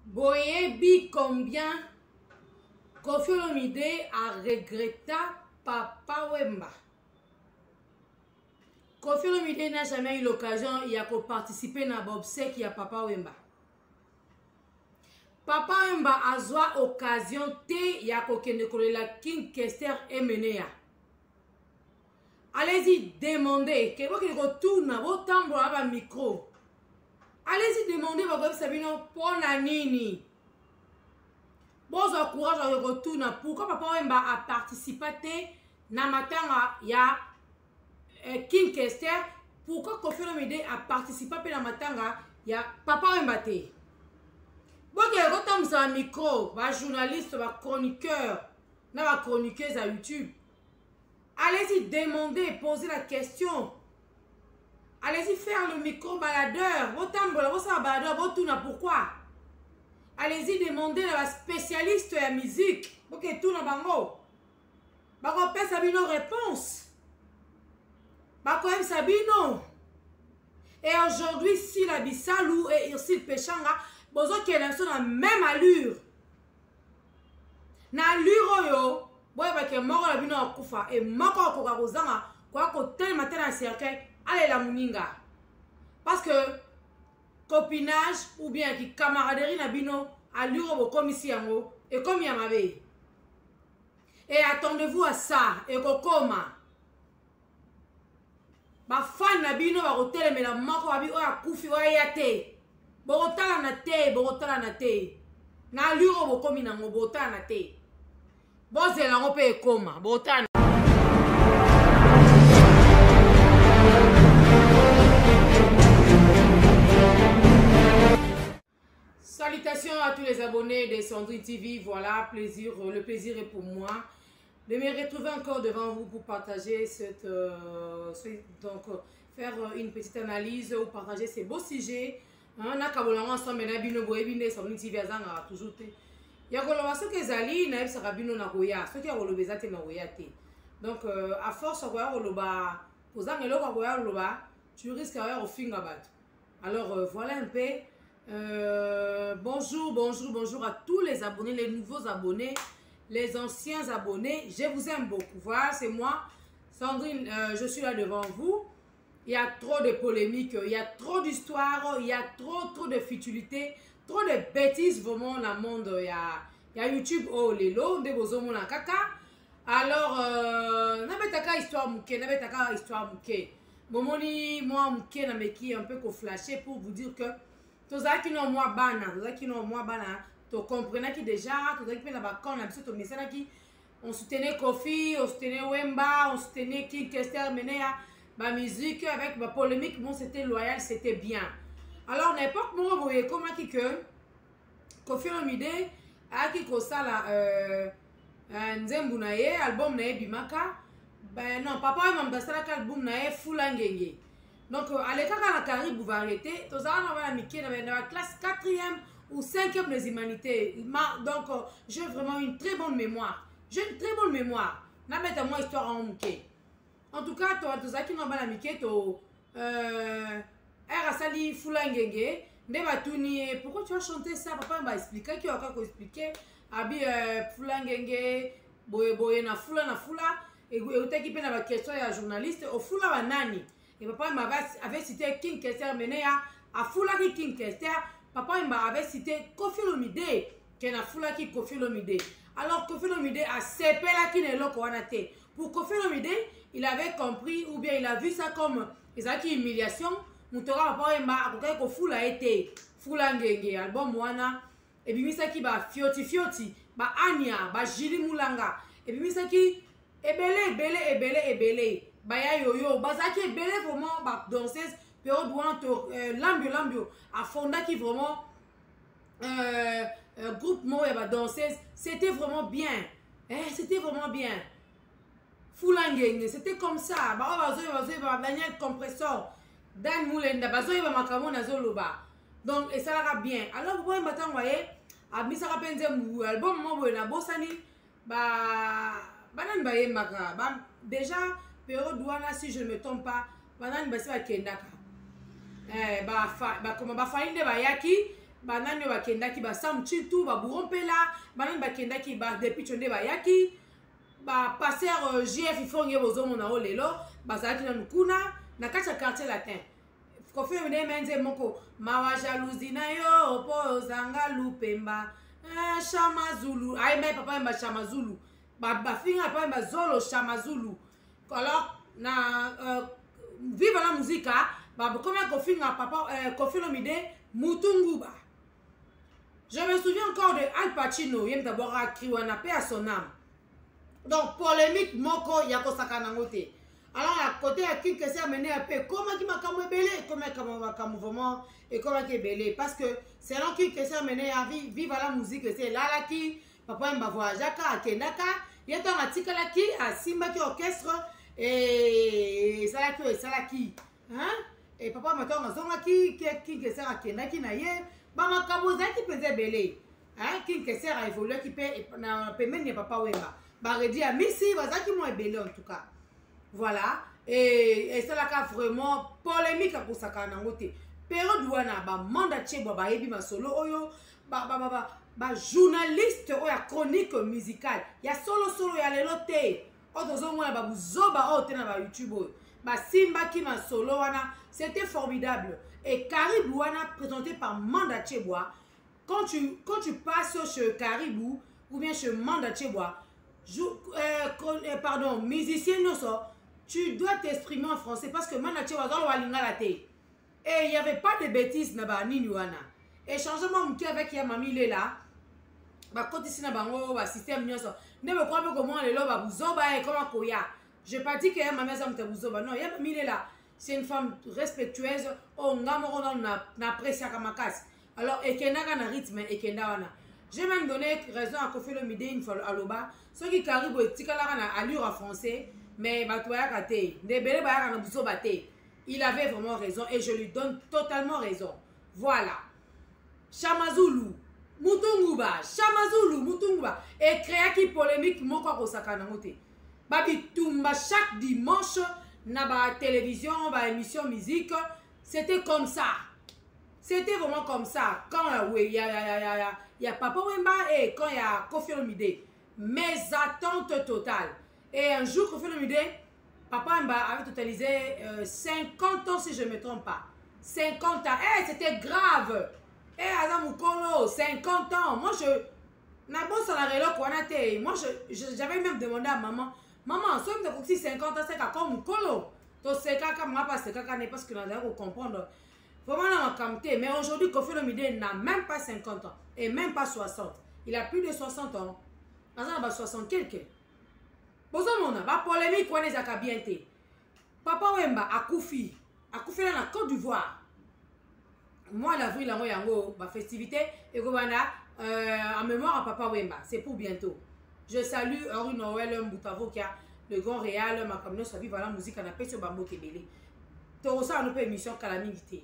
Boyebi combien Koffi Olomide a regretté Papa Wemba. Koffi Olomide n'a jamais eu l'occasion de participer à l'obsèque de Papa Wemba. Papa Wemba a eu l'occasion de la King Kester Emenea. Allez-y demander que vous retournez votre tambour à micro. Allez-y demander votre Sabino pour Nini. Bon, je courage de retourner. Pourquoi Papa Wemba a participé à matanga ya King Kester? Pourquoi Koffi Olomide a participé à matanga ya Papa Wemba te? Bon, que vous avez un micro, un journaliste, un chroniqueur, un chroniqueuse à YouTube. Allez-y demander, poser la question. Allez-y faire le micro baladeur. Pourquoi? Allez-y demander à la spécialiste de la musique. Ok, tout le monde. Bako pe Sabino réponse. Bako M Sabino. Et aujourd'hui, si la Bissalou et Irsil Pechanga, bozo qui est dans la même allure. Na allure yo. Boy bake moko la bino akufa et moko ko kozanga kwa ko tel matin na cercueil allez la muninga parce que copinage ou bien qui camaraderie na bino allure bo comme ici yango et comme yamabe et attendez-vous à ça et kokoma ba fan na bino ba hotel mais la moko ba bi o akufi o yate bo hotala na te na allure bo comme nango bo hotala na te. Salutations à tous les abonnés de Sandrine TV. Voilà, le plaisir est pour moi de me retrouver encore devant vous pour partager faire une petite analyse ou partager ces beaux sujets. On a ensemble toujours. Yakoloba soki ezali na yebisa bino na koya soki yakoloba eza te na koya te donc à force koya koloba kozanga eloko koya koloba tu risques ya kofinga bato. Alors voilà un peu bonjour à tous les abonnés, les nouveaux abonnés, les anciens abonnés, je vous aime beaucoup. Voilà, c'est moi Sandrine, je suis là devant vous. Il y a trop de polémiques, il y a trop d'histoires, il y a trop de futilité, trop de bêtises vraiment dans le monde. Il y a YouTube, oh les lots, des beaux hommes en caca. Alors, n'abetaka histoire mouké, n'abetaka histoire mouké. Momoni, moi mouké, n'a qui un peu flashé pour vous dire que tous ceux qui n'ont moi bana, tu comprenez qui déjà, tous ceux qui n'ont pas quand on a besoin de message qui on soutenait Koffi, on soutenait Wemba, on soutenait King Kester Menea. Ma musique avec ma polémique, bon c'était loyal, c'était bien. Alors n'importe moi vous voyez comment qui que Koffi Olomide a qui ça là nzembu na ye album na ye bimaka ben non papa il m'a basé la album na ye Fulangenge. Donc allez quand la carrière vous va arrêter tous ça on va miquer dans la classe 4e ou 5e des humanités. Donc j'ai vraiment une très bonne mémoire. J'ai une très bonne mémoire. Na mettre moi histoire en mouké. En tout cas, toi, tous qui n'ont pas la miquette, Rasali Fulangenge, Nebatuni, pourquoi tu as chanté ça? Papa m'a expliqué, qui a encore expliqué, Abi Fulangenge, Boye na fula, et vous t'es équipé dans la question à journaliste, au Fula Banani. Et papa m'avait cité King Kester Menea, à Fula qui King Kester, papa m'avait cité Koffi Olomide, qui est na Fula qui Koffi Olomide. Alors Koffi Olomide a sepé la qui n'est l'autre pour Koffi Olomide, il avait compris ou bien il a vu ça comme une humiliation. Moutora papa Wemba a ko fula été Fulangenge album wana et puis ça qui ba fioti ba Anya ba Jili Mulanga et puis ça qui ebele ba ya yoyo ba ça qui ebele vraiment ba danseuse période lambio a fonda qui vraiment groupe mo ya ba danseuse c'était vraiment bien c'était vraiment bien. Fulangenge, c'était comme ça. Daniel Compressor, Dan Moulenda, Bazoïba Makamon Azoloba. Donc, et ça va bien. Alors, vous pouvez m'attendre, à Misara Penzem, album, moi, na Bossani, Banan Baye Maka. Déjà, période douana, si je ne me trompe pas, Banan Bassé Kendaka. Comment Bafaline de Bayaki, banani bakendaki ba Sam Chitu ba Burompela banani bakendaki ba depuis chonde ba yaki ba passer JF ifonge bozomona o lelo bazalaki na nkuna na kati ya quartier latin Koffi Olomide menze moko mawa jalousie na yo po zanga lupemba Shama Zulu ay me papa Wemba Shama Zulu ba finga papa Wemba Zolo Shama Zulu alors na vive la musique ba comment Koffi papa Koffi Olomide Mutunguba. Je me souviens encore de Al Pacino yem d'abord a kriwana paix à son âme. Donc polémique moko yako sakanangote. Alors à côté à qui que ça mené un peu comment qui m'a comme belé comment vraiment et comment qui est belé parce que c'est là qui que ça mené à vivre la musique c'est là qui papa m'a voyagaka akendaka yeta ngatika la qui à Simba qui orchestre et ça là qui hein et papa m'a quand zonga qui que ça akendaki na ye ba makaboza qui pesait belé hein qui que ça a évolué qui peut na pemene papa Wemba ba redi à Missy bazaki mo belé en tout cas. Voilà, et c'est là qu'il y a vraiment polémique pour ça. Période où on a mandat ba ebi ma solo oyo ba journaliste oya chronique musicale. Il y a solo ya lelote. Odozo mona ba buzoba o tena ba YouTube. Ba Simba ki ma solo wana, c'était formidable. Et Caribou wana présenté par Manda Cheboa. Quand tu passes chez Caribou ou bien chez Manda Cheboa, pardon, musicien non ça. Tu dois t'exprimer en français parce que Manache Wazalo Walinga la te. Et il n'y avait pas de bêtises na ni nuana. Et changement mouki avec ya mami là. Ba côté sina bango ba système nyonso. Ne me crois pas comment les loba buzoba et comment koya. Je pas dit que ya mami ça mte buzoba. Non, ya mami là. C'est une femme respectueuse. Oh ngamoro na apprécié kamakas. Alors ekenda na rythme ekenda wana. J'ai même donné raison à Koffi Olomide une fois à Loba. Ceux qui caribou tikala na allure en français. Mais il avait vraiment raison et je lui donne totalement raison. Voilà. Shama Zulu, Mutunguba, Shama Zulu, Mutunguba. Et créa qui polémique moko kosaka nangote. Babi tumba chaque dimanche na ba télévision, ba émission musique, c'était comme ça. C'était vraiment comme ça. Quand il y a Papa Wemba et quand il y a Koffi Olomide. Mes attentes totales. Et un jour, Koffi Olomide, Papa Wemba avait totalisé 50 ans si je ne me trompe pas. 50 ans. Eh, c'était grave. Eh, Adam Mukolo, 50 ans. Moi, j'avais même demandé à maman, maman, si 50 ans, c'est comme Mukolo. Donc, c'est parce que nous allons comprendre. Vraiment, on a camté. Mais aujourd'hui, Koffi Olomide n'a même pas 50 ans. Et même pas 60. Il a plus de 60 ans. Il a 60 quelques. Bozomona, ba polémique wana ezaka bien te. Papa Wemba akufi na la Côte d'Ivoire. Moi l'avril yango yango ba festivité et kobana en mémoire à Papa Wemba, c'est pour bientôt. Je salue Henri Noël Mboutavo qui a le grand réal makamno sa vive la musique na peso ba mboke belé. To ça no pe émission calamité.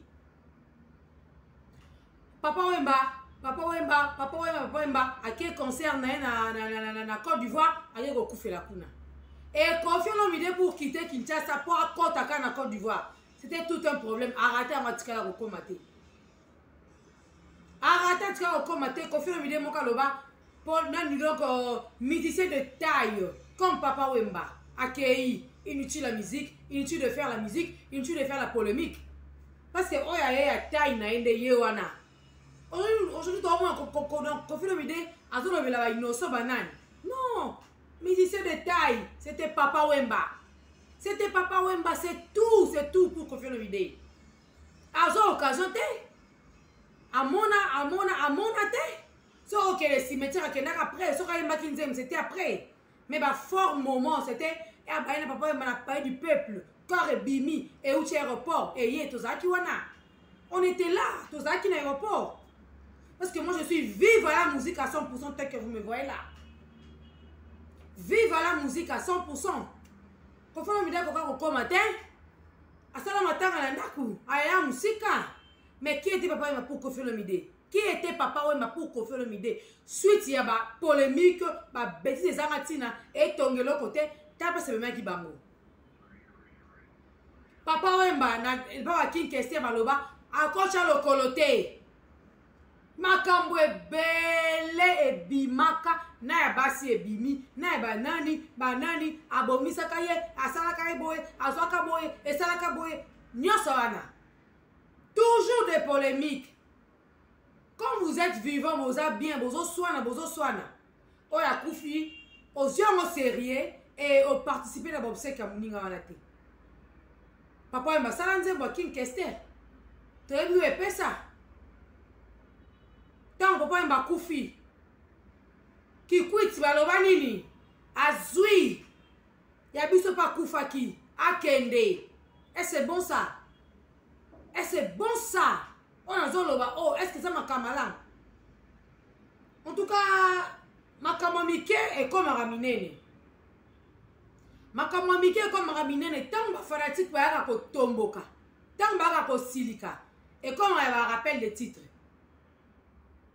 Papa Wemba à quel concert na Côte d'Ivoire allez recouffer la kuna. Et Koffi Olomide pour quitter Kinshasa pour accorder na Côte d'Ivoire. C'était tout un problème. Arrêtez à matikala rekomate. Arrêtez à rekomate. Koffi Olomide mokaloba pour donc musicien de taille comme Papa Wemba. Accueilli, inutile la musique, inutile de faire la musique, inutile de faire la polémique. Parce que oya taille na ende yewana. Aujourd'hui, Koffi Olomide a tout le la innocent banane. Non, musicien de taille, c'était Papa Wemba. C'était Papa Wemba, c'est tout pour Koffi Olomide. Azo occasion te. Amona te. So que le cimetière qui n'a après, so quand il c'était après. Mais bah fort moment, c'était Papa Wemba n'a parlé du peuple, corps et bimi et où aéroport et yé tozaki wana. On était là, tozaki na aéroport. Parce que moi, je suis vive à la musique à 100% tel que vous me voyez là. Vive à la musique à 100%. Quand on me dit qu'on matin, à ce matin, à la naku, à la musique. Mais qui était Papa Wemba pour Koffi Olomide? Qui était Papa Wemba pour Koffi Olomide? Suite, il y a une polémique, une bêtise des amatina, et tongelo côté, t'as pas ce même qui bango. Papa Wemba, n'a pas qui question, à coach à le coloté. makambo ebele ebimaka na ya basi ebimi na ya banani abomisaka ye asalaka ye boye azwaka boye esalaka boye nyonso wana toujours des polémiques. Quand vous êtes vivant vous êtes bien bozo swana oya kufi oziongo sérieux et au participer na bobseka muninga wana te papa yamba sala nzembo akin kester toyebi epesa tango papa yamba kufi kikwiti baloba nini azwi ya biso pa kufaki akende. Et c'est bon ça? Et c'est bon ça? On a zoloba oh est-ce que ça m'a kamalang? En tout cas makamamike et comme raminene. Makamamike et comme raminene tant ba fanatique ba ko tomboka. Tant ba ko silika. Et comme on va rappel des titres.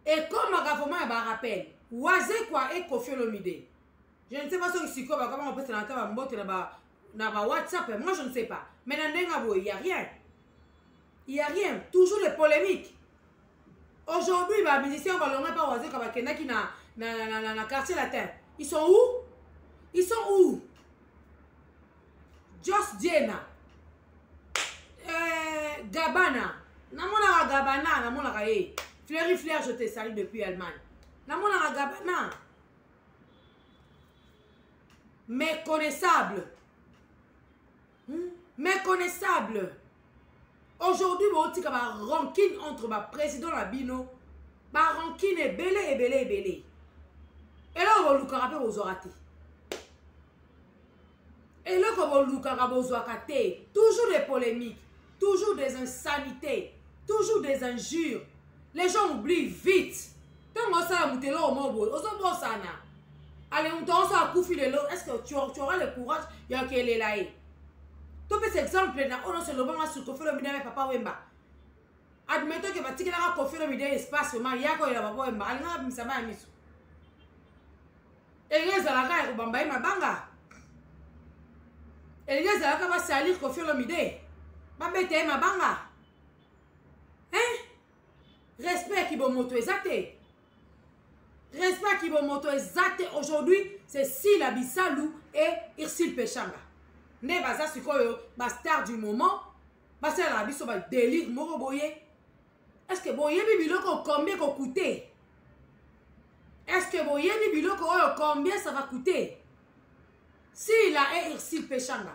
Et comme on va rappel Oise quoi et Koffi Olomide. Je ne sais pas si comment on peut se lancer dans WhatsApp. Moi je ne sais pas. Mais dans Nengabo, il n'y a rien. Il n'y a rien. Toujours les polémiques. Aujourd'hui, les musiciens ne vont pas Oise comme quelqu'un qui n'a quartier latin. Ils sont où? Ils sont où? Just Diena. Gabana. Namona Gabana, namona Raye. Fleury Flair, je te salue depuis Allemagne. Namona Gabana. Méconnaissable. Méconnaissable. Aujourd'hui, on dit qu'il y a une rancune entre le président Labino. La rancune est belé. Et là, on va nous rappeler aux oratés. Et là, on va nous rappeler aux oratés. Toujours des polémiques, toujours des insanités, toujours des injures. Les gens oublient vite. Tant que ça, on là au monde, on s'en va ça. Allez, on t'en sort à couper de l'eau. Est-ce que tu auras le courage? Il y a qu'elle est là. Tu peux cet exemple là, on se le voit sur Koffi Olomide avec Papa Wemba. Admettons que tu as Koffi Olomide espace, il y a quoi il a Papa Wemba. Il y a ça va mis. Et les Zalaka et Bamba ma banga. Et les Zalaka va salir Koffi Olomide. Ma bête ma banga. Hein? Respect qui va moto exacté. Respect qui va moto exacté. Aujourd'hui, c'est Sila Bissalou et Irsil Pechanga. Ne baza sikoyo ba star du moment. Ba c'est la biso ba délire moko boye. Est-ce que boye biloko combien ko coûter? Est-ce que boye biloko combien ça va coûter? Si la et Irsil Pechanga.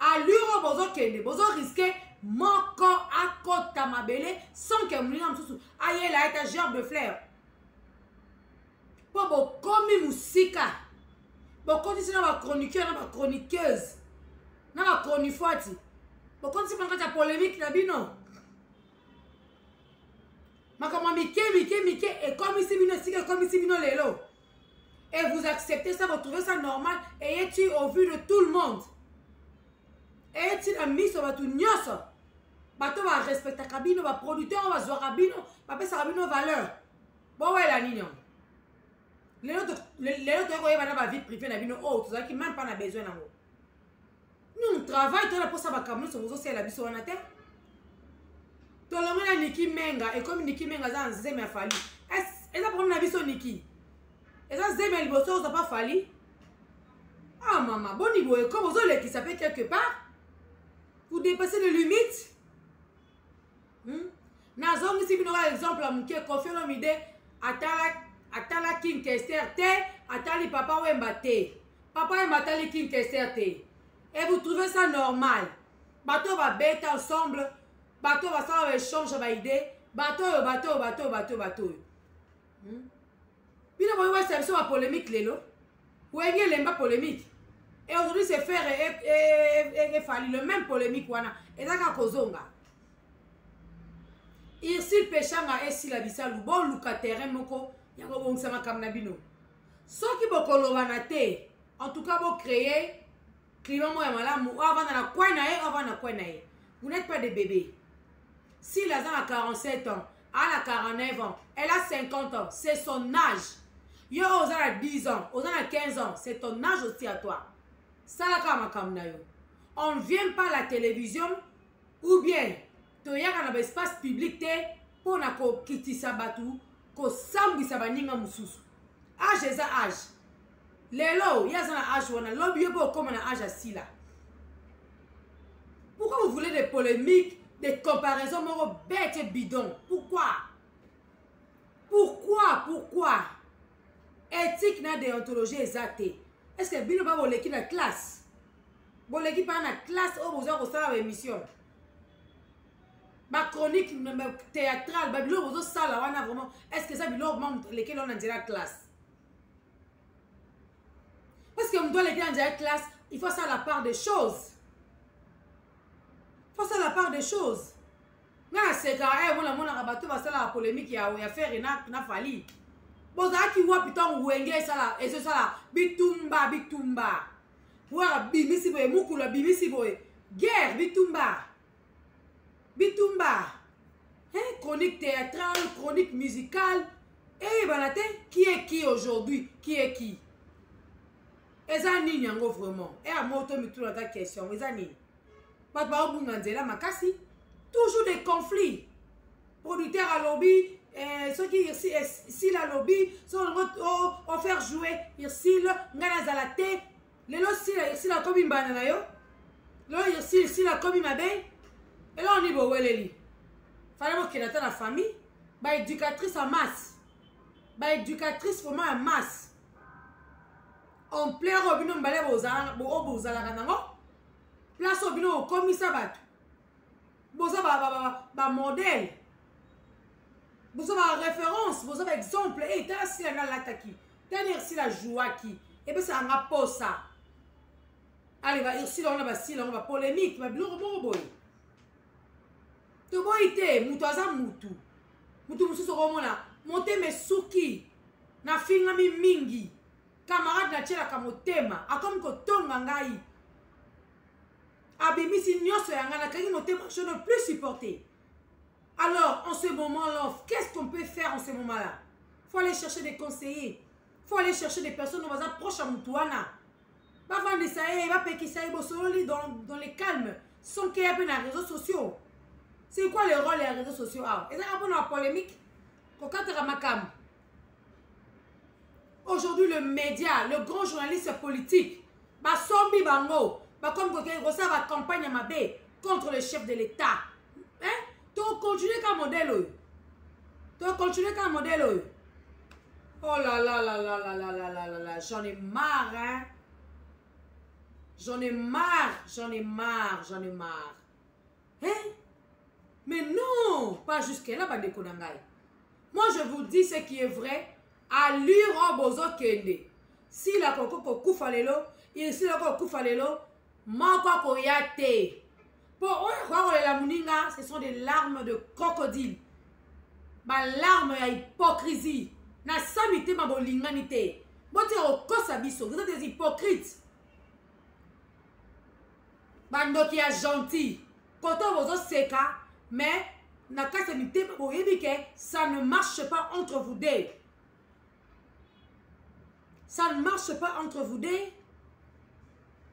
Allure bozo kende, bozo risquer moko akota mabele sans que moulina msusu aye la étagère de fleurs. Po bo komi musika. Bo konti na ba chroniqueur na ba chroniqueuse. Na ba chronifuati. Bo konti na kata polémique na bino. Makama mike et comme ici bino sika comme ici bino lelo. Et vous acceptez ça, vous trouvez ça normal et est-il au vu de tout le monde? Et est-il a mis sur votre nyoso? Bato va respecter kabino, va producteur va zoa kabino, va payer sa kabino valeur. Bon ouais la ligne. Les autres va vie privée na bino oh, tout ça qui même pas na besoin na moi. Nous on travaille toi pour ça va kabino sur vous aussi la biso wana te. Toi la Niki Menga et comme Niki Menga za nzeme afali. Est-ce ça pour na biso Niki? Et ça nzeme liboso ça pas fali? Ah maman, bon niveau comme vous les qui s'appelle quelque part. Vous dépassez les limites. Nazongi si bino exemple à muke Koffi Olomide atala King Kester te atali Papa Wemba te. Papa Wemba atali King Kester te. Et vous trouvez ça normal? Bateau va bête ensemble. Bateau va faire un échange à idée. Bateau. Bino boy c'est une polémique lelo. Ou est l'emba polémique. Et aujourd'hui c'est faire et fali le même polémique wana. Et là ka kozonga. Irsil Pechanga et Sila Bissalou bon luka terrain moko yango bonsama kamna bino. Soki bokolo banate en tout cas bo créer climat mo ya malamu avant na coin na ye. Vous n'êtes pas des bébés. Si la a 47 ans, elle a 49 ans, elle a 50 ans, c'est son âge. Yo a 10 ans, on a 15 ans, c'est ton âge aussi à toi. Ça la kama kamna yo. On ne vient pas à la télévision ou bien tu y a un espace public pour na ko kitisa batu kosambwisa baninga mosusu age eza age lelo ye aza na age wana lobi yo mpe okóma na age asila. Pourquoi vous voulez des polémiques, des comparaisons moko bête et bidon? Pourquoi? Pourquoi? Éthique na déontologie exacte. Est-ce que bino ba boleki na classe? Boleki pa na classe o bozo kosala ba émission. Ba chronique théâtrale, ba bilo bozo sala wana vraiment. Est-ce que ça bilo vraiment lesquels on a déjà classe? Parce que on doit les dans la classe, il faut ça la part des choses. Il faut ça la part des choses. Nga seka mona rabato ba sala la polémique ya faire na fali. Boza ki wa piton wenge sala et ce sala bitumba. Wa bimisi boye mukula bimisi boye. Guerre bitumba. Chronique théâtrale, chronique musicale. Et banate qui est qui aujourd'hui? Qui est qui? Eza nini yango vraiment? Et à moto mitu na ta question, eza nini? Pas ba obunga nzela makasi. Toujours des conflits. Producteur à lobby, ceux qui ici la lobby, sont on faire jouer ici ngana zalate. Lelo ici la kobi mbana yo. Lelo ici la kobi mabe. Et là on y boweleli. Fallait mo kinata na famille, ba éducatrice en masse. Ba éducatrice vraiment en masse. On plaît Robino Mbale bozala kanango. Place Robino komisa batu. Boza ba modèle. Boza ba référence, boza ba exemple. Et t'as si la lataki. T'as si la joie qui. Et bien ça nga posa. Allez va ici là on a ba si là on va polémique, ba bilo boy. To boité mutoza mutu. Mutu mususu komona. Monte mesuki. Na finga mi mingi. Camarade na tchela kamotema akomi kotonga ngai abimisi nyoso ya ngana kaki motema je ne plus supporter. Alors en ce moment-là, qu'est-ce qu'on peut faire en ce moment-là? Faut aller chercher des conseillers, faut aller chercher des personnes qui sont proches à Moutouana. Va vendre ça va péquer ça dans les calmes sans qu'il y ait peu de réseaux sociaux. C'est quoi le rôle des réseaux sociaux? Et ça répond à la polémique quand tu as ma cam. Aujourd'hui, le média, le grand journaliste politique, bah sombi bango, bah comme ça va campagne à Mabé contre le chef de l'État. Hein? Tu continues comme modèle. Oh là là, j'en ai marre, hein? J'en ai marre. Hein? Mais non, pas jusqu'à là, bah déconangaï. Moi, je vous dis ce qui est vrai. Allure bozo kende. Si la koko kufalelo, ici la koko kufalelo, manko koyate. Pour la muninga, ce sont des larmes de crocodile. Ba larmes ya hypocrisie. Na samité ma bolinganité. Bote au kosabiso, vous êtes des hypocrites. Bando qui est gentil. Koto bozo seka, mais na kasamité ma boyebike, ça ne marche pas entre vous deux. Ça ne marche pas entre vous deux.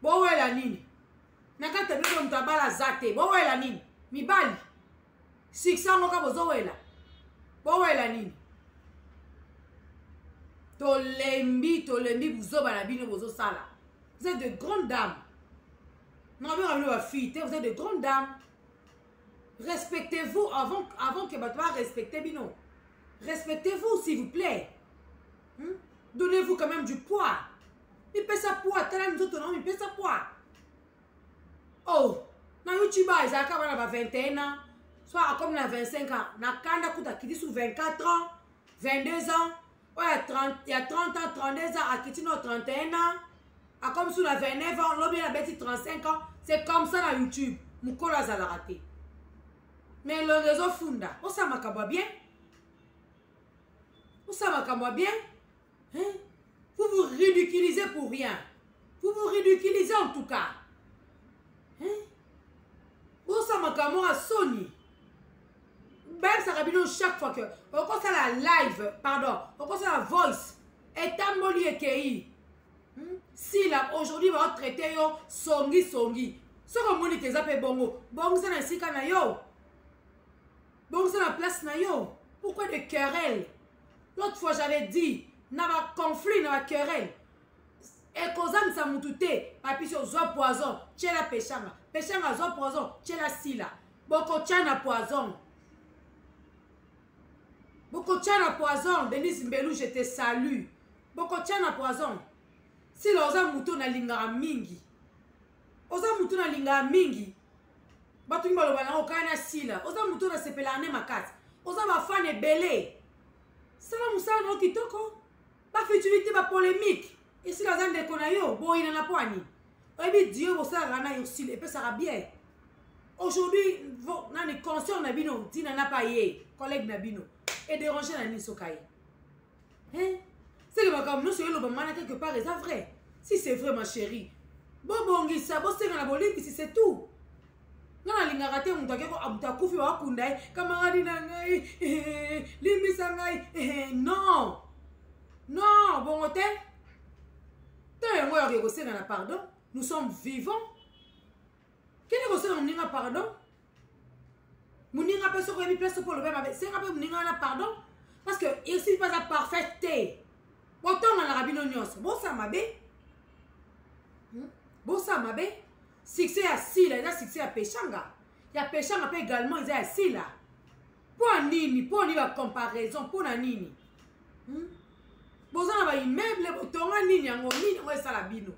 Bon ouais la nini. Nakata biko mtabala zate. Bon ouais la nini. Mibali. Siksa moka bozo ouais la. Bon ouais la nini. Tolembi buzo balabino bozo sala. Vous êtes de grandes dames. Non mais ma fille, vous êtes de grandes dames. Respectez-vous avant que batwa respectez bino. Respectez-vous s'il vous plaît. Donnez-vous quand même du poids. Il pèse sa poids. Il pèse sa poids. Oh, na YouTube, ils ont 21 ans. Soit comme na 25 ans. Na kanda kuta kiti sous 24 ans. 22 ans. Ouais, il y a 30 ans, 32 ans. À kiti no 31 ans. À comme sous la 29 ans. L'objet a bêti 35 ans. C'est comme ça na YouTube. Moukola zala raté. Mais le réseau funda. On s'en makaba bien. Hein? Vous vous ridiculisez pour rien. Vous vous ridiculisez en tout cas. Hein? Vous ça m'a à Sony. Même ça rabino chaque fois que on commence à la live, pardon, on commence à la voice. Et tamboli et kei. Si là aujourd'hui va traiter yo songi. Ce que moni que zape bongo. Bongo ça na sika na yo. Bongo ça na place na yo. Pourquoi des querelles? L'autre fois, j'avais dit, n'a pas conflit, n'a pas querelle. Et kozam sa mutute, papi sur zo poison, tche la pechanga. Pechanga zo poison, tche la sila. Boko tchana poison. Boko tchana poison, Denis Mbelou, je te salue. Boko tchana poison. Si l'oza muto na lingara mingi. Oza muto na lingara mingi. Batu mbalo bana okana sila. Oza muto na sepelane makasi. Oza ba fan ebele. Sala musala no kitoko. Ba futilité ba polémique. Et si la zone de Konayo, bon, il en a pas ni. Et puis Dieu, vous savez, il aussi, et puis ça va bien. Aujourd'hui, on a des conscients, Nabino, dit n'a pas yé, collègue Nabino, et déranger la Nisokaï. Hein? C'est que comme nous, c'est le moment quelque part, c'est vrai. Si c'est vrai, ma chérie. Bon, ça, bon, c'est la Bolivie, si c'est tout. Non, la ligne raté, on t'a dit, on koufi wa kundai, camarade nangai, limisangai, non. Non, bon, hôtel. Pardon, nous sommes vivants. Quel est le pardon? Mouninga peut se remettre place pour le même avec. C'est un peu mouninga pardon. Parce que ici, pas la parfaite. Autant on a la rabinonios. Bon, ça m'a bé. Bon, ça m'a bé. Succès à Sila, il y a succès à Pechanga. Il y a Pechanga également, il y a Sila. Pour un nini, pour une comparaison, pour un nini. Boza na immeuble botonga nini yango esala bino.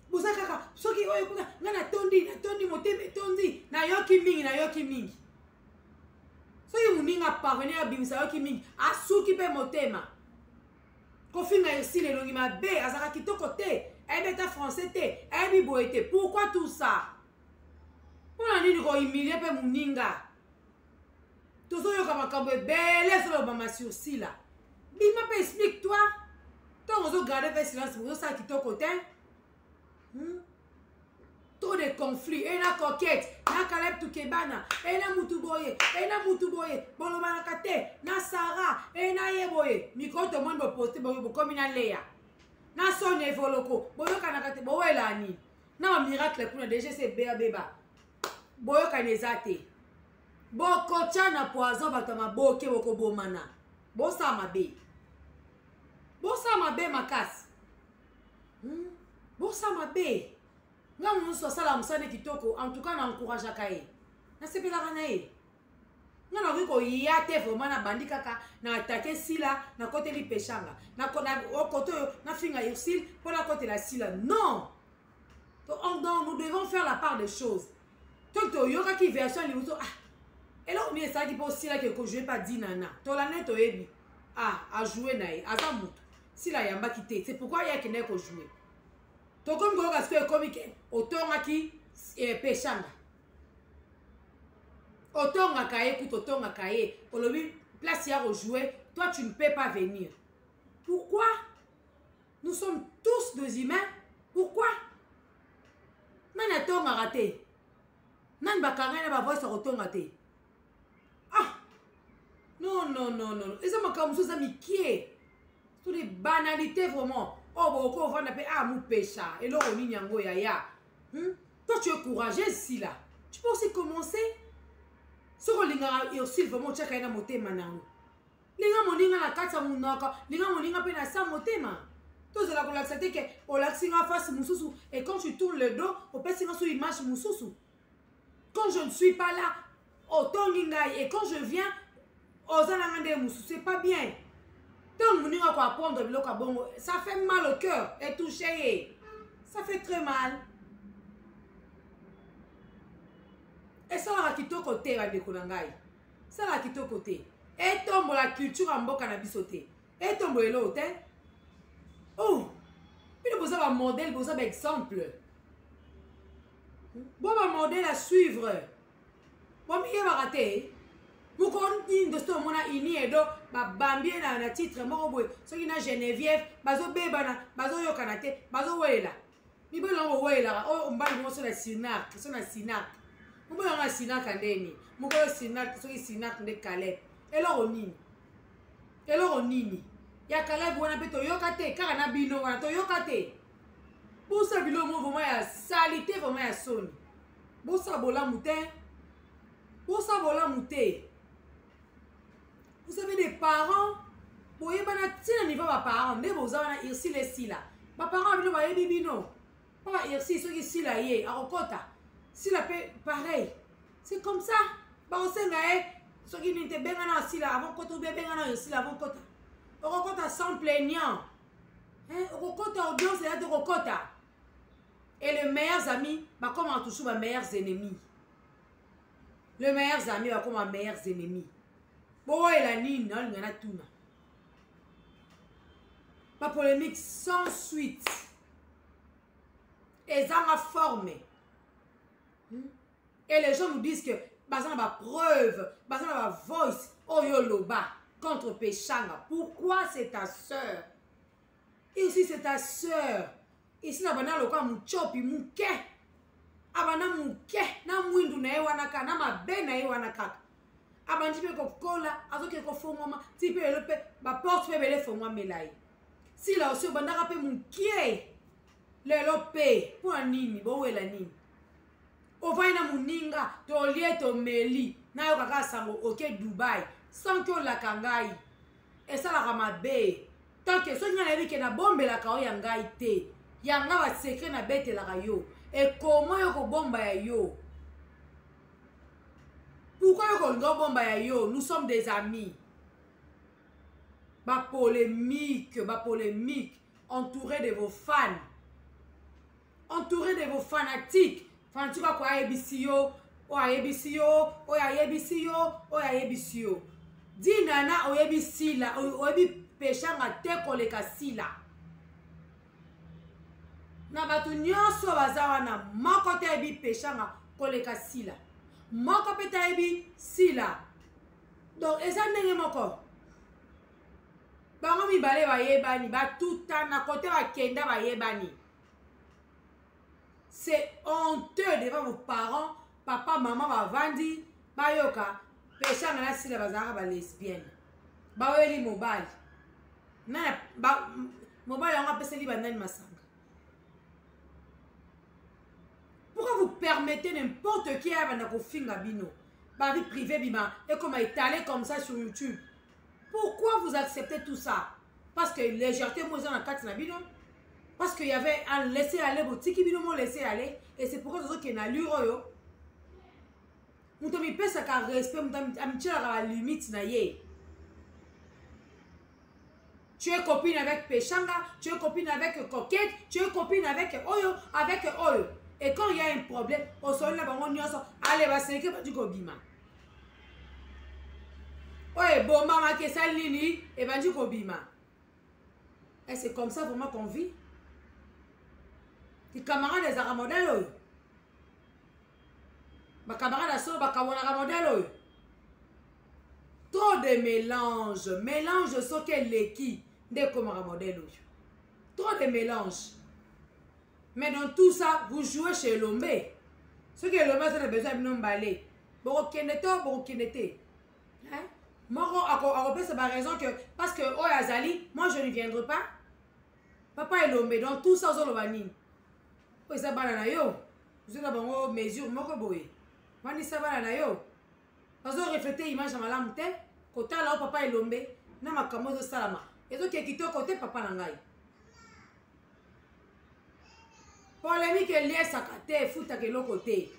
Boza kaka soki oyo kuna ngana tondi moteme tondi na yoki mingi. Soki muninga parvenir à bimisa yoki mingi asuki pe motema. Kofinga yosi le longi mabe azaka kitoko te, ebeta français te, ebi boete. Pourquoi tout ça? Pour la nini ko humilier pe muninga. Tout ça, comme belle sur le maman sursis là. Bima peut explique-toi. Tant on se garde fait silence pour ça qui ton côté. Trop de conflits. Et la coquette. Na Caleb Tukebana. Et na Mutuboye. Et na Mutuboye. Bolomana Kate. Na Sarah. Et na Yeboye. Micro tout le monde va poster. Comme une Léa. Na Sonia Voloko. Boyo Kanakate. Boyo Elani. Na miracle pour déjà c'est Béa Béba. Boyo Kanezate. Boko tchana poison batama boke boko bomana. Bosa mabe. Bosa mabe makas. Bosa mabe. Nga mousso sala msane kitoko. En tout cas na encourage akaye. Na sepela kanaye. Nga na wiko yate vraiment na bandi kaka na attaquer sila na côté li pechanga. Na koto na finga yosil pour la côté la sila. Non. Donc nous devons faire la part des choses. Tant que yoka qui version li muso ah. Et là, on est ça qui peut aussi là que je ne pas dire nana. Tolane to ebi. Ah, à jouer naï, à zamut. Si la yamba quitté, c'est pourquoi il y a qui n'est qu'au jouer. To comme go parce que comique, autant qui pechanga. Autant à cahier, écoute autant à cahier. Pour le lui place à rejouer, toi tu ne peux pas venir. Pourquoi? Nous sommes tous des humains. Pourquoi? Nana a raté. Nan bakanga na voix sur autant raté. Non. Et ça m'a comme ça, qui est. Toutes les banalités vraiment. Oh, bon, on va appeler mou pécha. Et là, on y a yaya. Toi, tu es courageux ici là. Tu peux aussi commencer. Sur le lingara, et aussi vraiment, tu as un moté manang. Linga moninga la kata munaka. Linga moninga pe na sa motema. Toi, c'est la relaxité que on l'axinga face moussousou. Et quand tu tournes le dos, on peut s'y sur l'image moussousou. Quand je ne suis pas là, autant linga. Et quand je viens, c'est pas bien. Tant que nous apprendre ça fait mal au cœur et touché. Ça fait très mal. Et ça va quitter côté la décolangaï. Ça va quitter côté. Et tombe la culture en bas cannabisoté. Et tombe l'autre. Oh, puis vous avez un modèle, vous avez un exemple. Vous avez un modèle à suivre. Bon, il va rater. Vous connaissez de ce moment-là, il y a des na titre moko ceux qui na Geneviève bazo bebana bazo yokanate bazo wela ni bolongo wela o mbali mo sur la Sinac sur la Sinac mo bolongo Sinac andeni mo ko Sinac so ki Sinac de Caleb eloro nini ya Caleb wana pe to yokate kaka na bino wana to yokate bosa bilo mo vraiment ya salité vraiment ya soni bosa bola muté Vous avez des parents, vous voyez, si niveau de parents, vous avez ici les si là. Les parents, vous voyez, bibino. Pas ici, ceux qui sont là, à Rokota. Si la paix, pareil. C'est comme ça. Bah, on sait, ceux qui n'étaient bien ici là, avant Kota, ou bien ici là, avant Kota. Rokota sans plaignant. Rokota, audience, c'est là de Rokota. Et les meilleurs amis, bah, comme on touche les meilleurs ennemis. Les meilleurs amis, bah, comme les meilleurs ennemis. Bon, et la nine, non, il y en a tout. Pas polémique sans suite. Et ça m'a formé. Et les gens nous disent que, bah, ça m'a preuve, bah, ça m'a voice, oyoloba, contre Péchanga. Pourquoi c'est ta soeur? Ici, c'est ta soeur. Ici, na bana loka muchopi, muke. Abana muke, na mwindu na ewanaka, na mabe na ewanaka. Abandi pe kokola, azoke ko fongoma, ti pe le pe, ba porte pe bele fongoma melai. Si la aussi bandaka pe muke. Le lope, pour nini, bo wela nini. Ovaina muninga, to lie to meli, na yo kaka sango oke Dubai, sans que la kangai. Et ça la ramabe. Tant que so nyana bi ke na bombe la kao ya ngai te. Yanga wa secret na bete la yo. Et comment yo ko bomba ya yo? Pourquoi yo ko bomba ya yo? Nous sommes des amis. Ba polémique, entouré de vos fans. Entouré de vos fanatiques. Fanatiques quoi ABCO, o ABCO, o ABCO, o ABCO. Di nana o ABC la, o ebi Péchanga te koleka sila. Na batu nyonso bazawa na moko te ebi Péchanga koleka sila. Moko pe te ebi sila. Donc eza ndenge moko. Bango mibale bayebani, ba tuta na kote ba kenda bayebani. C'est honteux devant vos parents, papa, maman, bavandi, bayoka, Péchanga na sila bazara ba lesbienne. Baweli mobile. Na ba mobile on appelle seli banani masanga. Pourquoi vous permettez n'importe qui à bana ko finga bino? Ba vie privée bima et comme étalé comme ça sur YouTube. Pourquoi vous acceptez tout ça? Parce que légèreté moi dans la carte na bino. Parce qu'il y avait un laisser aller boutique bino mo laisser aller et c'est pourquoi les autres qui na luro yo. Mutomi pesa ka respect mutomi amtira la limite na ye. Tu es copine avec Péchanga, tu es copine avec Coquette, tu es copine avec Oyo, Et quand il y a un problème, au sol là, on y a allez, va c'est que du Kobima. Ouais, bon, maman, qui est ça, Lili, et va du Kobima. Et c'est comme ça vraiment qu'on vit. Tes camarades des aramodèles, ma camarade à ça, ma camarade modèle. Trop de mélange ce qu'est l'équipe des camarades modèles. Trop de mélange. Mais dans tout ça, vous jouez chez l'homme. Ce que l'homme a besoin de nous baler. Bon, kenete. Moi, c'est pas raison que parce que oh Azali, moi je ne viendrai pas. Papa et l'homme dans tout ça aux Olobani. Oh ça banana yo. Vous êtes bon mesure moko boy. Moi ni ça banana yo. Parce que refléter image à malamute. Côté là papa et l'homme na makamo de salama. Et donc qui quitté côté papa nangai. Polémique liée sakate futa que l'autre côté.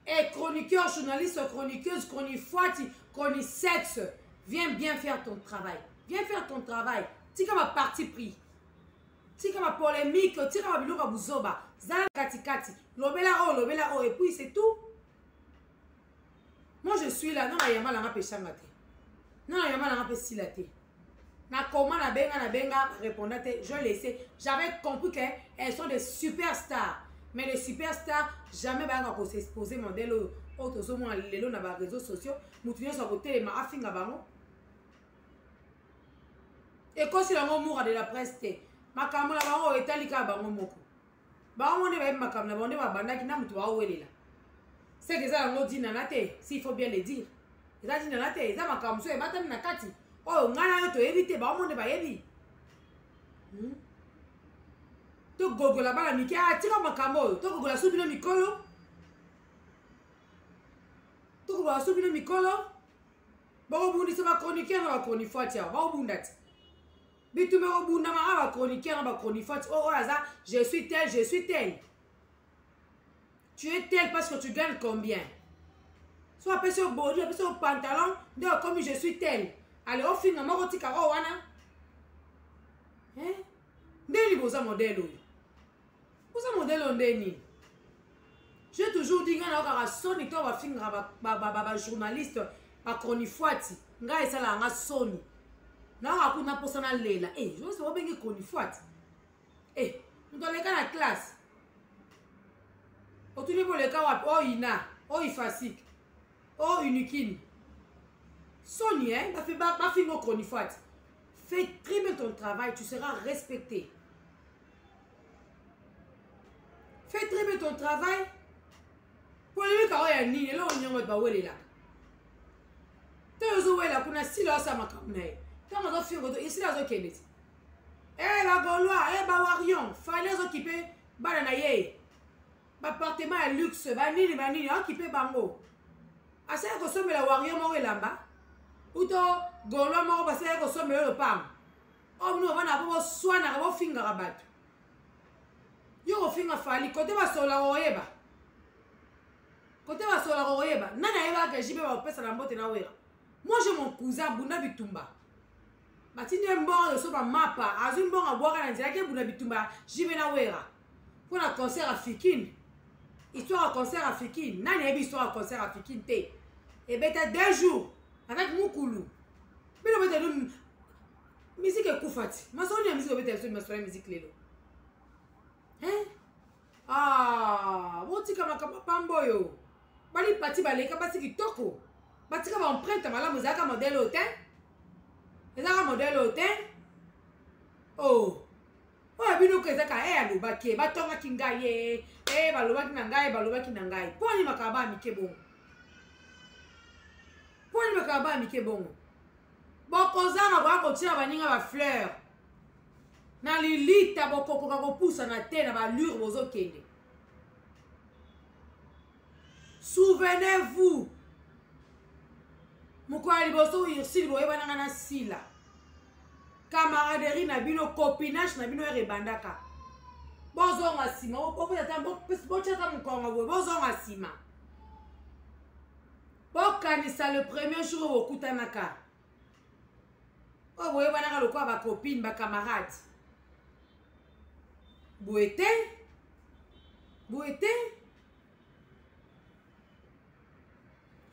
Et chroniqueur, journaliste, chroniqueuse, chronifoiti, chronisexe, viens bien faire ton travail. Viens faire ton travail. Tika ma parti pris. Tika ma polémique, tika ma biloka buzoba. Zala kati kati. Lobela o, et puis c'est tout. Moi je suis là, non la yama langa pechangate. Non la yama langa pesilate. Na comment na benga répondate, je laissais. J'avais compris qu'elles sont des superstars. Mais les superstars, jamais ne se exposer modèle autres moins les réseaux sociaux. Nous tenons sur côté ma afinga bango. Et quand c'est la moura de la presse, ma caméra bango est talika bango moko. Bango ne va ma caméra bango va banda qui n'a mutua ouéla. C'est que ça la dit nanate, s'il faut bien le dire. Ça dit nanate, ça ma caméra et matam nakati. Oh ngana to éviter bango ne va évi. To gogo la bala miki a tira makamo to gogo la subino mikolo bakobundisa bachroniqueur na bachronifoite awa bakobunda ti bitumbe kobundama a bachroniqueur na bachronifoite oyo aza je suis tel tu es tel parce que tu gagnes combien so apesi yo bodi apesi yo pantalon nde okomi je suis tel ale ofinga moko tika o wana ndeni boza modele oyo boza modele oyo ndeni j'ai toujours dit nga na okaka soni to bafingaka bajournaliste bachronifoite ngai esalaka nga soni naoka kuna mposa nalela jose bobengi chronifoite moto aleka na classe otuni boleka wapi o ina o ifasike o unikini soni bafinga o chronifoite fais très bien ton travail tu seras respecté fais très bien ton travail polémique oyo ya nini eloko nyongo bawelelaka to ozowela kuna sila osa makambo na ye ntango azofinga esila azokende ti bagaulois bawarion fale azokipe bana na ye bapartement ya luxe banini aokipe bango asali kosomela warion moko elamba uto gaulois moko basali kosomela lopango oyo bino bana po boswanaka bofingaka bato yo kofinga fali kote basolaka koyeba kote basolaka koyeba nani ayebaka jibe bakopesa na mbote na wera moi j'ai mon cousin bunda bitumba batindi mbongo yoso bamapa azwi mbongo abwaka na nzela ke bunda bitumba jibe na wera mpona concert africaine histoire ya concert africaine nani ayebi histoire ya concert africaine te ebeta 2 jours avec mukulu bino beta musique ekufa ti masoni ya musique obeta biso masolo ya musique lelo botika makambo pamba oyo bali pati baleka basi kitoko batika baempreinte malamu ezalaka modele oyo te ezalaka modele oyo te oyo binoko ezaka alobaki batongaki ngai ye balobaki na ngai mponi makaba bamike bongo bokozanga boya kotia baninga bafleur na lilita bokokoka kopusana te na balure bozokende souvenez-vous moko ya liboso ursile boyebananga na sila camaraderie na bino copinage na bino ere ebandaka bozonga nsima botiaka mokongo boye bozonga nsima bokanisa le premier jour oyo bokutanaka oyo boyebanaka lokola bacopine bacamarade boye te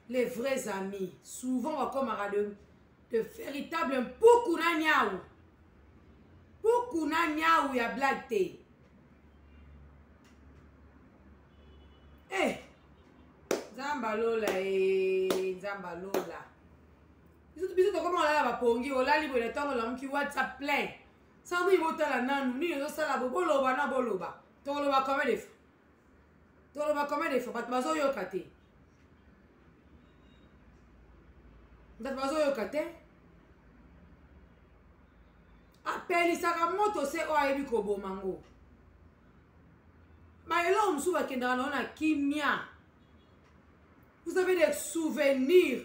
les vrais amis souvent bakomaka de véritable mpuku na nyau ya blague te nzamba lola biso tokoma olala bapongi olali boye na ntango olamuki whatsapp plein sango ibotala nanu nini ezosala boloba na boloba tokoloba combien de fois bato bazoyoka te apelisaka moto se oyo ayebi koboma ngo eloko mosusu bakendaka nao na kimia vous avez des souvenirs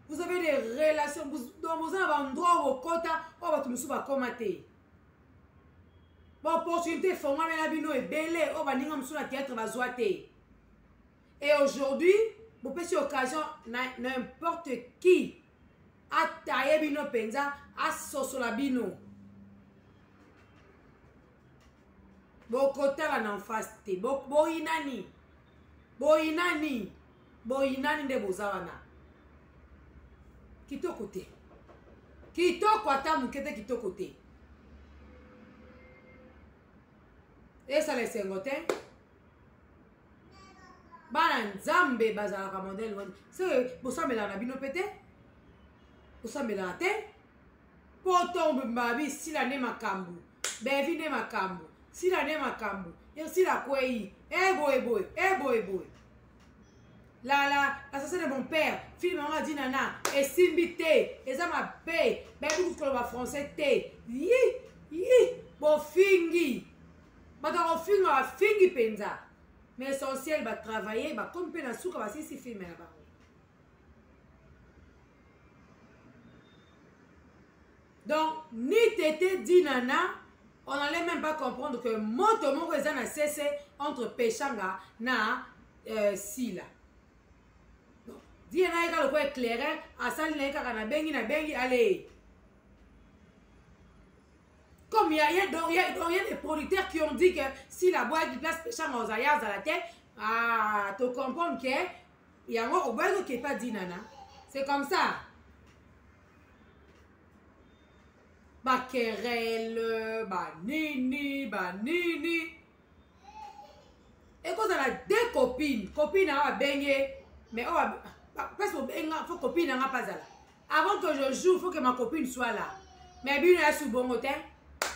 vous avez des relations donc boza na bandroit oyo bokota oyo bato mosusu bakoma te baopportunité efongwamela bino ebele oyo baninga mosusu na théâtre bazwa te et aujourd'hui bopesi occasion na n'importe qui ataye bino mpenza asosola bino bokotala na face te boyinani nde boza wana kitoko te kitoko ata moke te kitoko te esala esengo te bana nzambe bazalaka modele wana se bosambelaka na bino mpe te bosambelaka te mpo tombabi sila nde makambo bevi nde makambo sila nde makambo sila kwei eboyeboye l'assassin de mon père film yango adi nana esimbi te eza mabe bayebi koloba français te bofingi bato bakofinga bafingi mpenza mais essentiel batravaille bakomi mpe na suka basilisi filme na bango Donc, ni Tété dit Nana, on n'allait même pas comprendre que moto moko eza na cessé entre Péchanga na Sila. Donc, dit na eka loko éclairé, asali na eka na bengi, allez. Comme il y a des producteurs qui ont dit que si la boîte qui place Péchanga aux ayas à la tête, tu comprends que il y a un autre qui n'est pas dit Nana. C'est comme ça. Ba querelle, ba nini. Et quand on a deux copines a baigné, mais on va parce que faut copine n'a pas là. Avant que je joue, il faut que ma copine soit là. Mais bien là sous bon hôtel,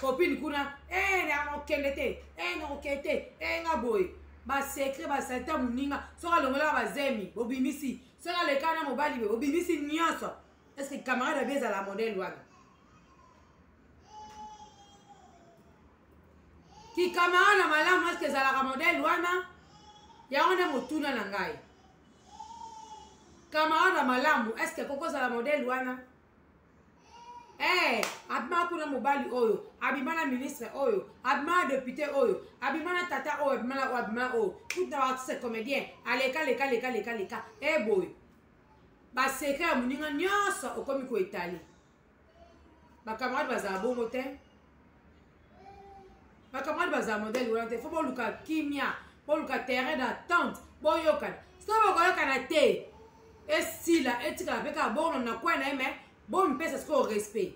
copine kuna, na okendete, na okete, na boy. Ba secret ba sata muninga, sora longola ba zemi, bobimisi, sora le kana mobali, bobimisi nyonso. Est-ce que camarade bien à la modèle wana? Ki camarade na malamu est-ce que za la modèle wana? Ya on a motuna na ngai. Camarade malamu est-ce que koko za la modèle wana? Abima kuna mobali oyo, abimana ministre oyo, abimana député oyo, abimana tata oyo, abimana oyo. Tout na artiste comédien, aleka. Boy. Ba secret muninga nyonso okomi ko Italie. Ba camarade baza bongo te. Ba camarade baza modèle wana te. Faut bo luka kimia, bo luka terrain d'attente, bo yokana. So bo yokana te. Et si la etika peka bon na kwa na eme. Bon, me pèse au respect.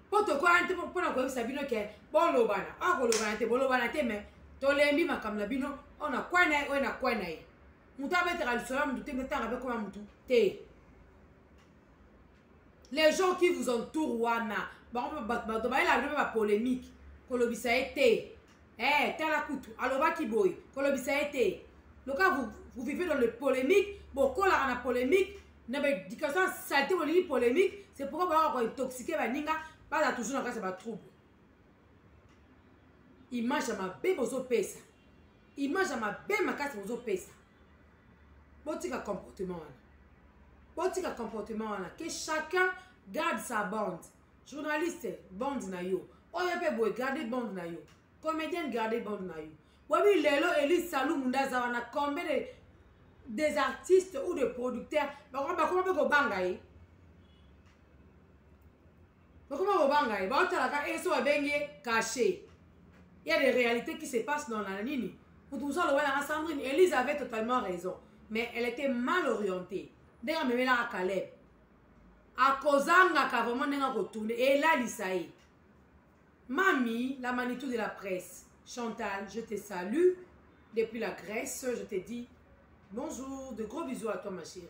Pour te quoi, pour la quoi, Sabino qui est bon, l'obana. Ah, l'obana, mais tolembi ma comme la bino, on a quoi naï, on a quoi naï. Mouta mettre le solam, du temps avec quoi moutou. Les gens qui vous entourent, wana, bon, la polémique, kolobisa été. T'as la coutu, aloba qui boy, kolobisa été. Le cas, vous vivez dans le polémique, bon, quand la polémique, mais quand ça saleté ou polémique, c'est pourquoi on va intoxiquer baninga, pas toujours dans cas de trouble. Image à ma bébé aux pesa. Image à ma bébé ma casse aux pesa. Botika comportement. Que chacun garde sa bande. Journaliste bande na yo. Oyepe boy garder bande na yo. Comédien garder bande na yo. Wabi lelo Elise Salou Mundaza wana combien de des artistes ou des producteurs, comment on peut go bangaye? Comment go bangaye? Bah tu as et so bengue caché. Il y a des réalités qui se passent dans la ligne. Pour tout ça, le voilà Sandrine, Elise avait totalement raison, mais elle était mal orientée. D'ailleurs, même là à Caleb, à Kozanga qui a vraiment n'est retourné et là l'Isaïe. Mamie, la Manitou de la presse, Chantal, je te salue depuis la Grèce, je te dis. Bonjour, de gros bisous à toi ma chérie.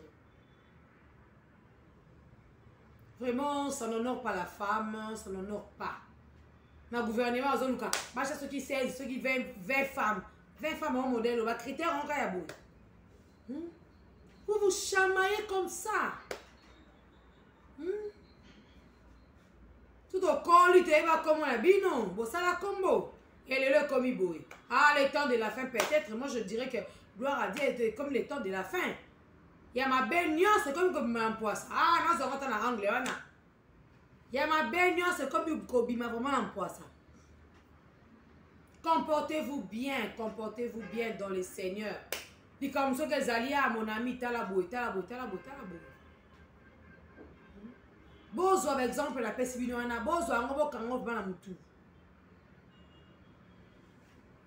Vraiment, ça n'honore pas la femme, ça n'honore pas. Dans le gouvernement, ceux qui 16, ceux qui 20 femmes, 20 femmes en modèle, on va critère en Kayabou. Vous vous chamaillez comme ça. Tout au corps, il va comme on a dit, non, bon, ça la combo. Et le commis boy. Ah, les temps de la fin, peut-être, moi je dirais que. Gloire à Dieu, comme les temps de la fin. Il y a ma belle c'est comme ma poisse. Ah, non, ça va en anglais. Il y a ma belle c'est comme une cobie, mais vraiment en poisse. Comportez-vous bien dans le Seigneur. Puis comme ça que Zalia, mon ami, talabou. Bozo, par exemple, la peste binoana, bozo, on va quand la moutou.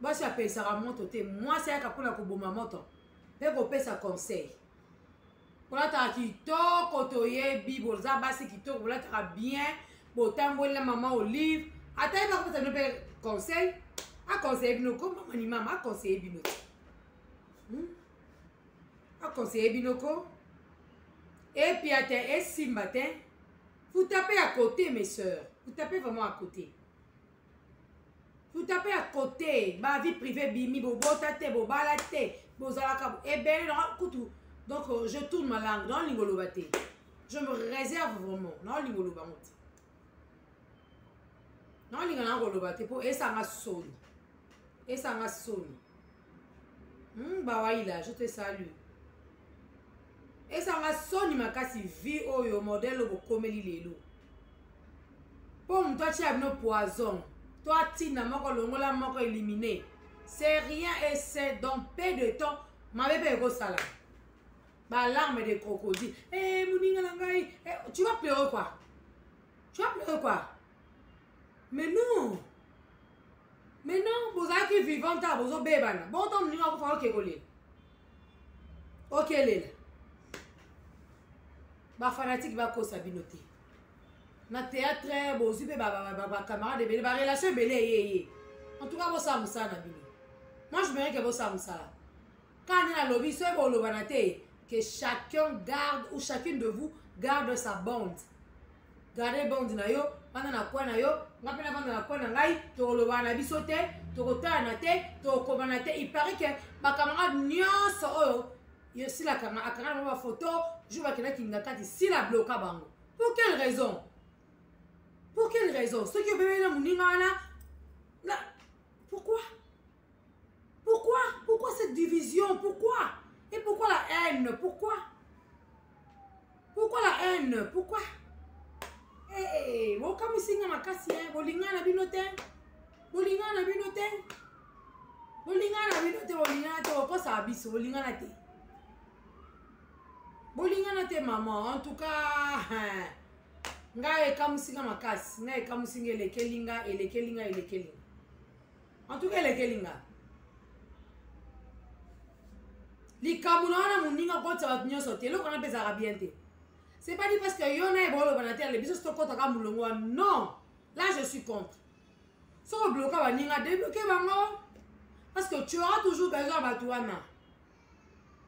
Moi, si appelle ça remonte, moi, c'est un capon à Koboma moto. Mais vous payez ça conseil. Voilà, tu as quitté, kotoye, bible, zabasi, quitté, voilà, tu as bien, botan, la maman olive. Attends, il va vous donner conseil. À conseiller binoko, maman, à conseiller binoko. À conseiller binoko. Et puis, à et si matin, vous tapez à côté, mes soeurs. Vous tapez vraiment à côté. Vous tapez à côté, ma vie privée, bimi, bobotate, bobalate, bozalaka, et bien, donc je tourne ma langue dans l'ingolobate. Je me réserve vraiment dans l'ingolobate. Dans l'ingolobate, pour et ça m'a sonné. Et ça m'a sonné. Bawaïla, je te salue. Et ça m'a sonné, ma casse vie, oh, yo, modèle, au comeli, lelo. Pour toi, tu as un poison. Toi, tu n'as pas éliminé. C'est rien et c'est dans peu de temps. Ma bébé est ça là. Ma larme de crocodile. Eh, tu vas pleurer quoi? Tu vas pleurer quoi? Mais non. Mais non, vous avez qui vivant ta vous bébé. Bon, ton numéro pour faire ok, ok, Léla. Ma fanatique va cause sa binoté. Na théâtre, bon, super, camarade, ma relation belé. En tout cas, vous savez ça, Nabino. Moi, je me que vous savez ça. Quand il y a lobby, c'est pour le banate, que chacun garde ou chacune de vous garde sa bande. Gardez bande na yo, pendant la quoi na yo, on appelle avant la quoi na ngai, to le banabi sauté, to rota na te, to kobanate. Il paraît que ma camarade nyonso oyo, yo si la camarade ma photo, je vois quelqu'un qui n'a qu'à si la bloque bango. Pour quelle raison? Pour quelle raison? Ceux qui ont bébé dans mon là, pourquoi? Pourquoi? Pourquoi cette division? Pourquoi? Et pourquoi la haine? Pourquoi? Pourquoi la haine? Pourquoi? Eh, vous comme ici dans ma casse, vous l'ingénieur na binote, vous l'ingénieur na binote, vous l'ingénieur na binote, vous l'ingénieur na te, ça abisse, vous l'ingénieur na te, vous l'ingénieur na te maman. En tout cas, ngai comme ici dans ma casse, ngai comme ici les kelinga et les kelinga et les kelinga. En tout cas les kelinga. Les Camerounais mon ninga quand ça va venir sauter, le qu'on appelle ça bien te. C'est pas dit parce que yon a bon le banater les bisos to kota ka mulongo non. Là je suis contre. Si on bloque ba ninga débloquer bango parce que tu auras toujours besoin de batouana.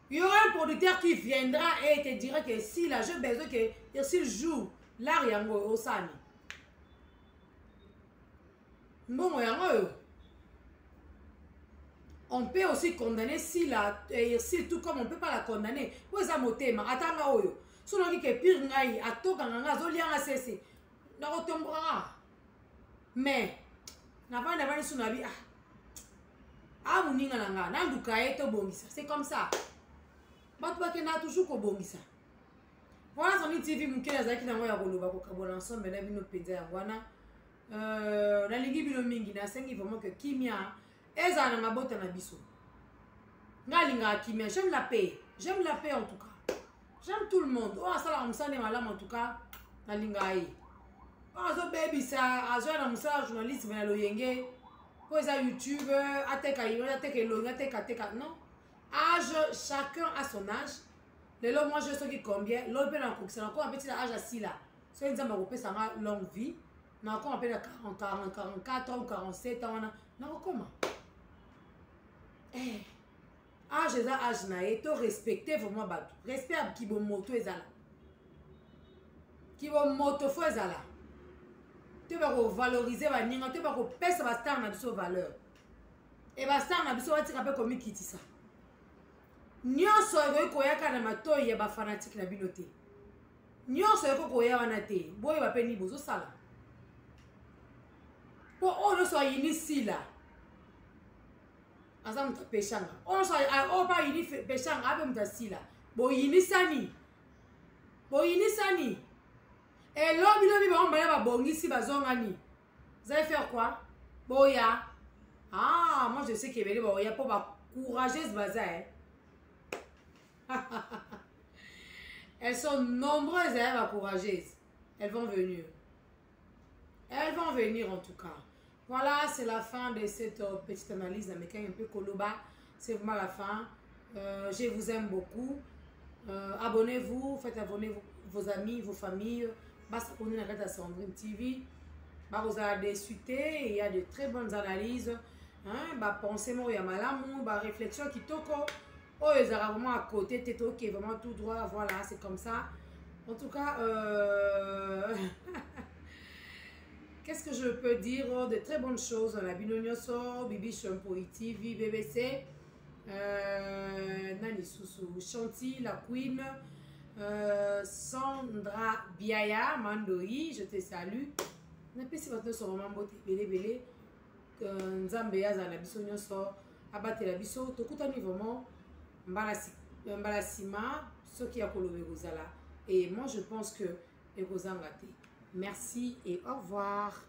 Il y aura un producteur qui viendra et te dira que si là j'ai besoin que s'il joue là yango au sani. Bon yango. On peut aussi condamner si la tout comme on peut pas la condamner. Vous ça motema atanga oyo. Sono ki ke pire ngai atoka nganga zolianga sese. Na kotombra. Mais na pas na bani suna bi ah muninga nanga na nduka eto bongisa. C'est comme ça. Batu bakena toujours ko bongisa. Voilà son TV mukela zaki na ngoya koloba ko kabona ensemble na bino penza ya wana. Na lingi bino mingi na sengi vraiment que kimia eza na mabota na biso. Ngalinga kimia, j'aime la paix. J'aime la paix en tout cas. J'aime tout le monde. Oh, ça là, on s'en est malade en tout cas. Nalingaï. Oh, ça baby, ça. Ajoie dans mon journaliste, mais le yenge. Pour ça, YouTube, ateka, ateka. Non. Âge, chacun a son âge. Les lots, moi, je sais qui combien. L'autre, c'est encore un petit âge assis là. C'est une dame qui a une longue vie. Non, encore un peu de 40, 44 ans ou 47 ans. Non, comment? Eh. Âge et âge naé, to respecter vraiment batu. Respect à qui bon moto ezala. Qui bon moto fo ezala. Tu vas valoriser ba ninga, tu vas pesa ba star na biso valeur. Et ba star na biso wati kape komi kiti ça. Nyonso ego ko yaka na matoyi ya ba fanatique na binote. Nyonso ego ko ya wana te. Boye ba peni bozo sala. Po ono so yinisi là. Asa mta peshanga. On so pas yini peshanga abe mta sila. Bo yini sani. Bo yini sani. Et lobi ba on ba bongisi bazongani. Vous allez faire quoi? Boya. Ah, moi je sais qu'il y a boya pour ba courageuse baza. Elles sont nombreuses à courageuses. Elles vont venir. Elles vont venir en tout cas. Voilà, c'est la fin de cette petite analyse d'Américain un peu coloba. C'est vraiment la fin. Je vous aime beaucoup. Abonnez-vous, faites abonner vos amis, vos familles. Basta abonner à Sandrine TV. Vous allez discuter. Il y a de très bonnes analyses. Pensez moi il y a malamu, réflexion qui toko. Oh, ils ont vraiment à côté, této qui est vraiment tout droit. Voilà, c'est comme ça. En tout cas, qu'est-ce que je peux dire? De très bonnes choses. La Binonyoso, Bibi Champoy TV, BBC, Nani Soussou, Chanty, la Queen, Sandra Biaya, Mandoi, je te salue. Je ne sais pas si vous avez belé belé. Nzambeya za la biso nyoso, abate la biso, tokutani vraiment mbalasima, ce qui a kolobé gozala. Et moi je pense que les gozangate. Merci et au revoir.